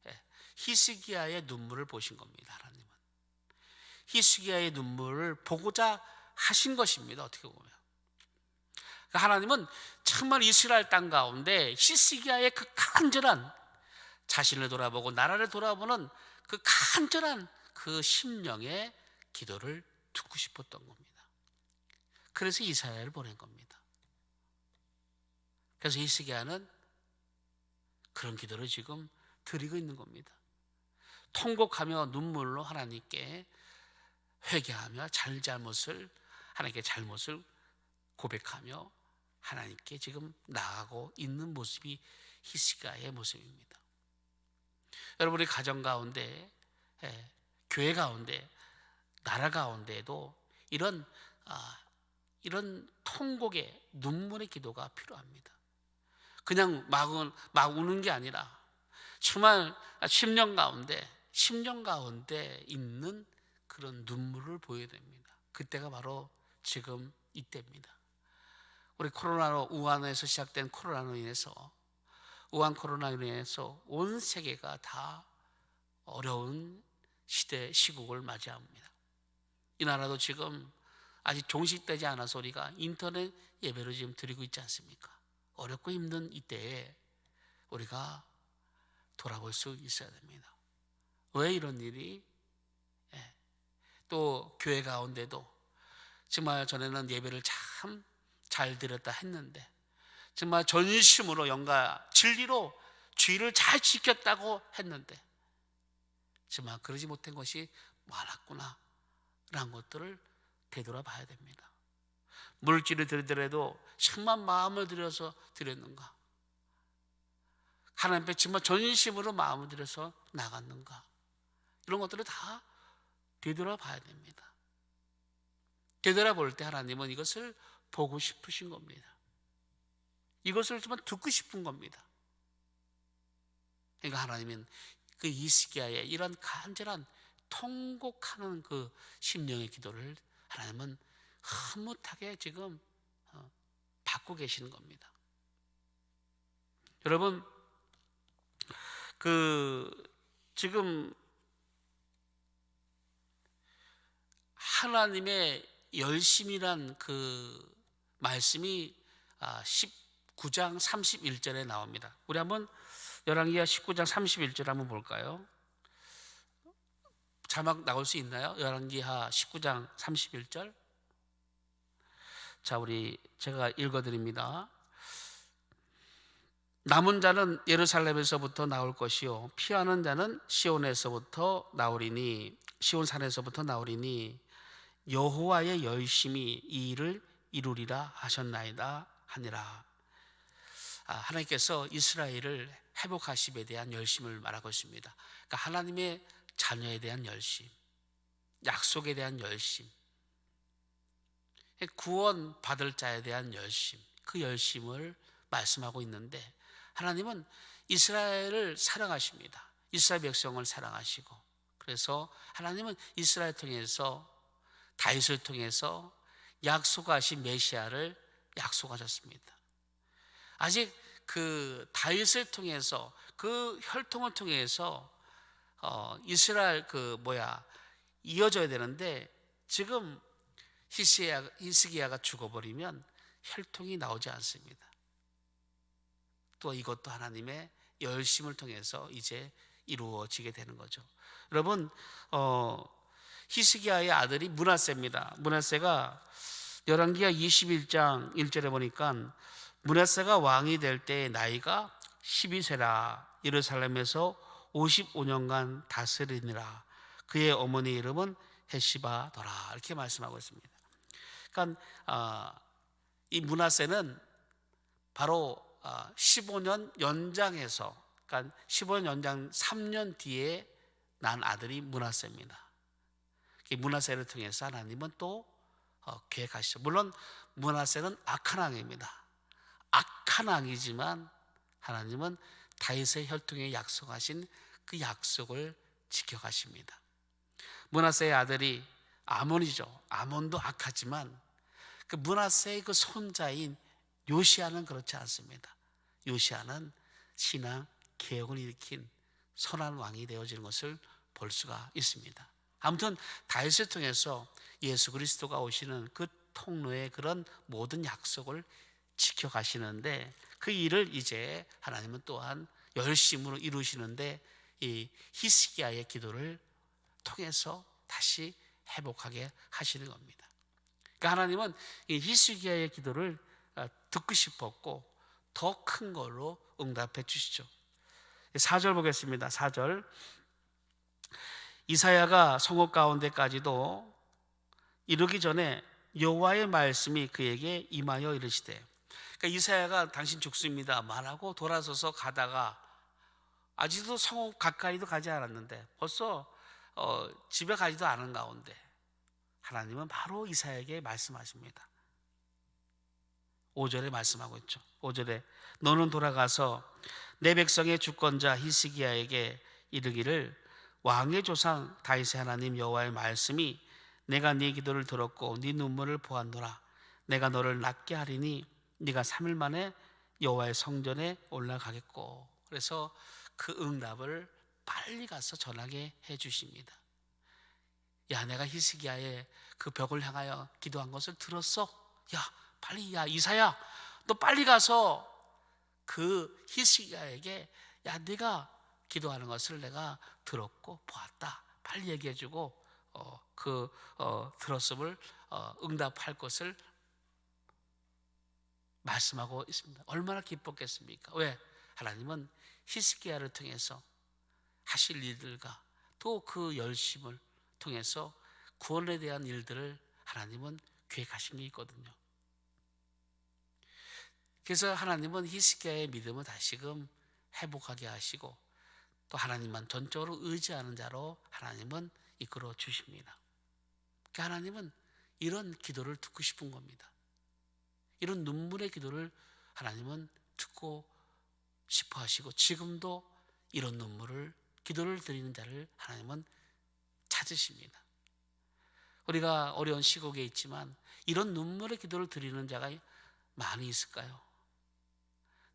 [SPEAKER 3] 예, 히스기야의 눈물을 보신 겁니다. 하나님은 히스기야의 눈물을 보고자 하신 것입니다. 어떻게 보면 하나님은 정말 이스라엘 땅 가운데 히스기야의 그 간절한, 자신을 돌아보고 나라를 돌아보는 그 간절한 그 심령의 기도를 듣고 싶었던 겁니다. 그래서 이사야를 보낸 겁니다. 그래서 히스기야는 그런 기도를 지금 드리고 있는 겁니다. 통곡하며 눈물로 하나님께 회개하며 하나님께 잘못을 고백하며 하나님께 지금 나아가고 있는 모습이 히스기야의 모습입니다. 여러분의 가정 가운데, 교회 가운데, 나라 가운데에도 이런 통곡의 눈물의 기도가 필요합니다. 그냥 막 우는 게 아니라 정말 심령 가운데 있는 그런 눈물을 보여야 됩니다. 그때가 바로 지금 이때입니다. 우리 우한에서 시작된 코로나로 인해서 온 세계가 다 어려운 시국을 맞이합니다. 이 나라도 지금 아직 종식되지 않아서 우리가 인터넷 예배를 지금 드리고 있지 않습니까? 어렵고 힘든 이때에 우리가 돌아볼 수 있어야 됩니다. 왜 이런 일이? 또 교회 가운데도 정말 전에는 예배를 참 잘 드렸다 했는데 정말 전심으로 진리로 주의를 잘 지켰다고 했는데 정말 그러지 못한 것이 많았구나 라는 것들을 되돌아봐야 됩니다. 물질을 드리더라도 정말 마음을 들여서 드렸는가? 하나님 앞에 정말 전심으로 마음을 들여서 나갔는가? 이런 것들을 다 되돌아봐야 됩니다. 되돌아볼 때 하나님은 이것을 보고 싶으신 겁니다. 이것을 정말 듣고 싶은 겁니다. 그러니까 하나님은 그 히스기야의 이런 간절한 통곡하는 그 심령의 기도를 하나님은 흐뭇하게 지금 받고 계시는 겁니다. 여러분, 지금 하나님의 열심이란 그 말씀이 19장 31절에 나옵니다. 우리 한번 열왕기하 19장 31절 한번 볼까요? 자막 나올 수 있나요? 열왕기하 19장 31절. 자, 제가 읽어드립니다. 남은 자는 예루살렘에서부터 나올 것이요 피하는 자는 시온산에서부터 나오리니 여호와의 열심이 이 일을 이루리라 하셨나이다 하니라. 하나님께서 이스라엘을 회복하심에 대한 열심을 말하고 있습니다. 그러니까 하나님의 자녀에 대한 열심, 약속에 대한 열심, 구원 받을 자에 대한 열심, 그 열심을 말씀하고 있는데 하나님은 이스라엘을 사랑하십니다. 이스라엘 백성을 사랑하시고 그래서 하나님은 이스라엘 통해서 다윗을 통해서 약속하신 메시아를 약속하셨습니다. 아직 그 다윗을 통해서 그 혈통을 통해서 이스라엘 이어져야 되는데 지금 히스기야가 죽어버리면 혈통이 나오지 않습니다. 또 이것도 하나님의 열심을 통해서 이제 이루어지게 되는 거죠. 여러분, 히스기야의 아들이 므낫세입니다. 므낫세가 열왕기하 21장 1절에 보니까 므낫세가 왕이 될 때 나이가 12세라 예루살렘에서 55년간 다스리니라. 그의 어머니 이름은 헷시바더라. 이렇게 말씀하고 있습니다. 그러니까 이 므낫세는 바로 15년 연장해서, 그러니까 15년 연장 3년 뒤에 난 아들이 므낫세입니다. 이 므낫세를 통해서 하나님은 또 계획하시죠. 물론 므낫세는 악한 왕입니다. 악한 왕이지만 하나님은 다윗의 혈통에 약속하신 그 약속을 지켜가십니다. 므낫세의 아들이 아몬이죠. 아몬도 악하지만 그 므낫세의 그 손자인 요시야는 그렇지 않습니다. 요시아는 신앙 개혁을 일으킨 선한 왕이 되어지는 것을 볼 수가 있습니다. 아무튼 다윗을 통해서 예수 그리스도가 오시는 그 통로의 그런 모든 약속을 지켜가시는데, 그 일을 이제 하나님은 또한 열심으로 이루시는데 이 히스기야의 기도를 통해서 다시 회복하게 하시는 겁니다. 그러니까 하나님은 이 히스기야의 기도를 듣고 싶었고 더 큰 걸로 응답해 주시죠. 4절 보겠습니다. 4절. 이사야가 성읍 가운데까지도 이르기 전에 여호와의 말씀이 그에게 임하여 이르시되, 그러니까 이사야가 당신 죽습니다 말하고 돌아서서 가다가 아직도 성읍 가까이도 가지 않았는데 벌써 집에 가지도 않은 가운데 하나님은 바로 이사야에게 말씀하십니다. 5절에 말씀하고 있죠. 5절에 너는 돌아가서 내 백성의 주권자 히스기야에게 이르기를 왕의 조상 다윗의 하나님 여호와의 말씀이 내가 네 기도를 들었고 네 눈물을 보았노라. 내가 너를 낫게 하리니 네가 3일 만에 여호와의 성전에 올라가겠고. 그래서 그 응답을 빨리 가서 전하게 해 주십니다. 야, 내가 히스기야의 그 벽을 향하여 기도한 것을 들었어. 야, 빨리, 야 이사야, 너 빨리 가서 그 히스기야에게 야, 네가 기도하는 것을 내가 들었고 보았다, 빨리 얘기해주고 들었음을 응답할 것을 말씀하고 있습니다. 얼마나 기뻤겠습니까? 왜? 하나님은 히스기야를 통해서 하실 일들과 또 그 열심을 통해서 구원에 대한 일들을 하나님은 계획하신 게 있거든요. 그래서 하나님은 히스기야의 믿음을 다시금 회복하게 하시고 또 하나님만 전적으로 의지하는 자로 하나님은 이끌어 주십니다. 그러니까 하나님은 이런 기도를 듣고 싶은 겁니다. 이런 눈물의 기도를 하나님은 듣고 싶어 하시고 지금도 이런 눈물을 기도를 드리는 자를 하나님은 찾으십니다. 우리가 어려운 시국에 있지만 이런 눈물의 기도를 드리는 자가 많이 있을까요?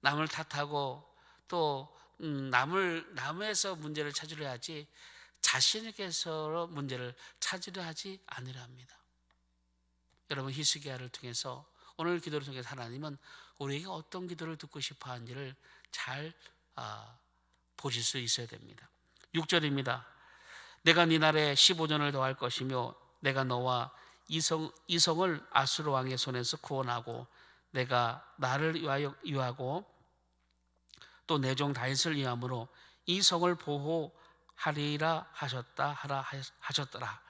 [SPEAKER 3] 남을 탓하고 또 남에서 문제를 찾으려 하지 자신에게서 문제를 찾으려 하지 않으려 합니다. 여러분, 히스기야를 통해서 오늘 기도를 통해서 하나님은 우리에게 어떤 기도를 듣고 싶어 하는지를 잘 보실 수 있어야 됩니다. 6절입니다. 내가 네 날에 15년을 더할 것이며 내가 너와 이성을 아수르 왕의 손에서 구원하고 내가 나를 위하고 또 내 종 다윗을 위함으로 이 성을 보호하리라 하셨더라.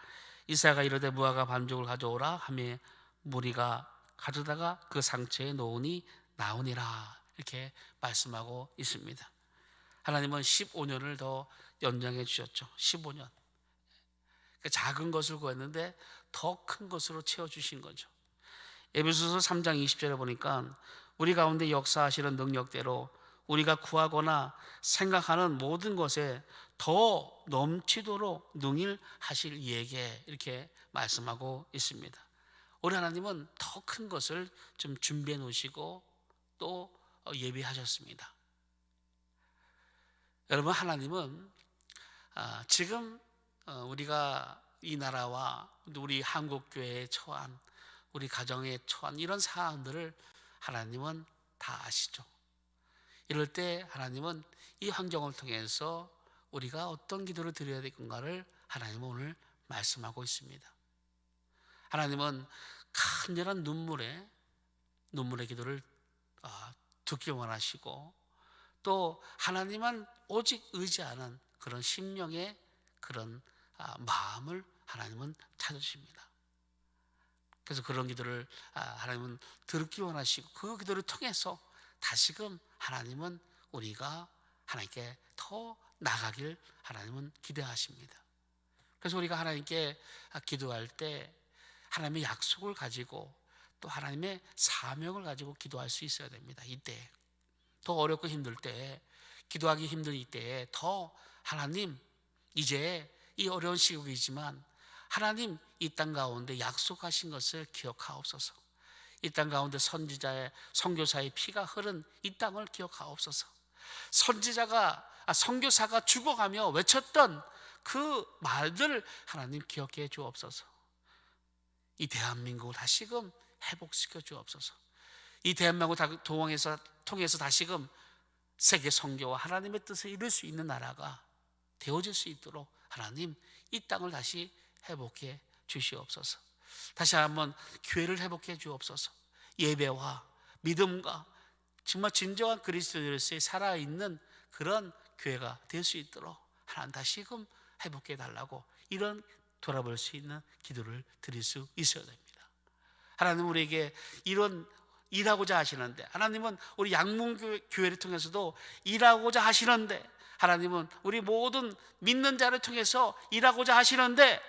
[SPEAKER 3] 이사야가 이르되 무화과 반죽을 가져오라 하며 무리가 가져다가 그 상처에 놓으니 나오니라. 이렇게 말씀하고 있습니다. 하나님은 15년을 더 연장해 주셨죠. 15년. 작은 것을 구했는데 더 큰 것으로 채워주신 거죠. 에베소서 3장 20절에 보니까 우리 가운데 역사하시는 능력대로 우리가 구하거나 생각하는 모든 것에 더 넘치도록 능일하실 이에게 이렇게 말씀하고 있습니다. 우리 하나님은 더 큰 것을 좀 준비해 놓으시고 또 예비하셨습니다. 여러분, 하나님은 지금 우리가 이 나라와 우리 한국교회에 처한 우리 가정에 처한 이런 상황들을 하나님은 다 아시죠. 이럴 때 하나님은 이 환경을 통해서 우리가 어떤 기도를 드려야 될 건가를 하나님은 오늘 말씀하고 있습니다. 하나님은 간절한 눈물의 기도를 듣기 원하시고 또 하나님만 오직 의지하는 그런 심령의 그런 마음을 하나님은 찾으십니다. 그래서 그런 기도를 하나님은 듣기 원하시고 그 기도를 통해서 다시금 하나님은 우리가 하나님께 더 나가길 하나님은 기대하십니다. 그래서 우리가 하나님께 기도할 때 하나님의 약속을 가지고 또 하나님의 사명을 가지고 기도할 수 있어야 됩니다. 이때 더 어렵고 힘들 때, 기도하기 힘든 이때에 더 하나님, 이제 이 어려운 시국이지만 하나님 이 땅 가운데 약속하신 것을 기억하옵소서. 이 땅 가운데 선지자의 선교사의 피가 흐른 이 땅을 기억하옵소서. 선교사가 죽어가며 외쳤던 그 말들을 하나님 기억해 주옵소서. 이 대한민국을 다시금 회복시켜 주옵소서. 이 대한민국을 통해서 다시금 세계 선교와 하나님의 뜻을 이룰 수 있는 나라가 되어질 수 있도록 하나님 이 땅을 다시 회복해 주시옵소서. 다시 한번 교회를 회복해 주옵소서. 예배와 믿음과 정말 진정한 그리스도인으로서의 살아있는 그런 교회가 될 수 있도록 하나님 다시금 회복해 달라고 이런 돌아볼 수 있는 기도를 드릴 수 있어야 됩니다. 하나님 우리에게 이런 일하고자 하시는데, 하나님은 우리 양문교회를 통해서도 일하고자 하시는데, 하나님은 우리 모든 믿는 자를 통해서 일하고자 하시는데,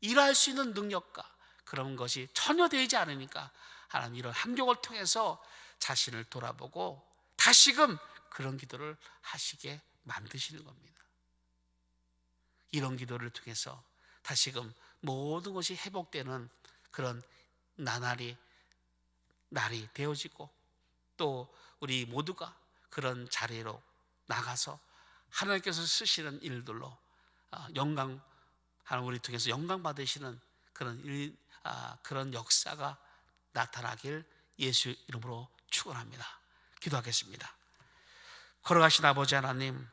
[SPEAKER 3] 일할 수 있는 능력과 그런 것이 전혀 되지 않으니까 하나님 이런 한경을 통해서 자신을 돌아보고 다시금 그런 기도를 하시게 만드시는 겁니다. 이런 기도를 통해서 다시금 모든 것이 회복되는 그런 날이 되어지고, 또 우리 모두가 그런 자리로 나가서 하나님께서 쓰시는 일들로 영광, 하나님 우리 통해서 영광 받으시는 그런 역사가 나타나길 예수 이름으로 축원합니다. 기도하겠습니다. 걸어가신 아버지 하나님,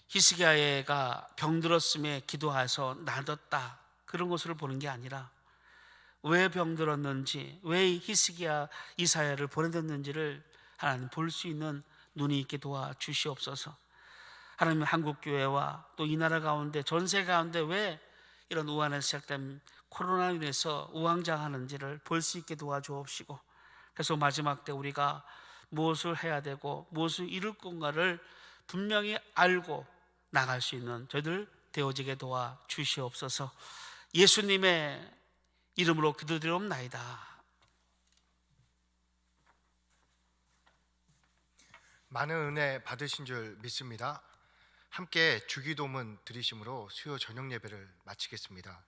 [SPEAKER 3] 히스기야가 병들었음에 기도해서 낫았다 그런 것을 보는 게 아니라 왜 병들었는지, 왜 히스기야 이사야를 보내줬는지를 하나님 볼 수 있는 눈이 있게 도와주시옵소서. 하나님 한국교회와 또 이 나라 가운데 전 세계 가운데 왜 이런 우한에서 시작된 코로나로 인해서 우왕좌왕하는지를 볼 수 있게 도와주옵시고, 그래서 마지막 때 우리가 무엇을 해야 되고 무엇을 이룰 건가를 분명히 알고 나갈 수 있는 저희들 되어지게 도와주시옵소서. 예수님의 이름으로 기도드리옵나이다.
[SPEAKER 1] 많은 은혜 받으신 줄 믿습니다. 함께 주기도문 드리심으로 수요 저녁 예배를 마치겠습니다.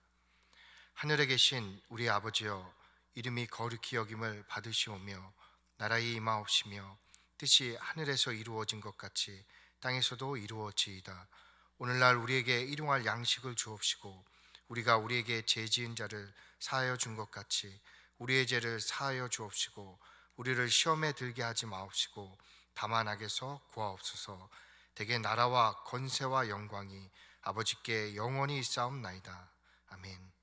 [SPEAKER 1] 하늘에 계신 우리 아버지여, 이름이 거룩히 여김을 받으시오며 나라의 임하옵시며 뜻이 하늘에서 이루어진 것 같이 땅에서도 이루어지이다. 오늘날 우리에게 일용할 양식을 주옵시고 우리가 우리에게 죄 지은 자를 사하여 준 것 같이 우리의 죄를 사하여 주옵시고 우리를 시험에 들게 하지 마옵시고 다만 악에서 구하옵소서. 대개 나라와 권세와 영광이 아버지께 영원히 있사옵나이다. 아멘.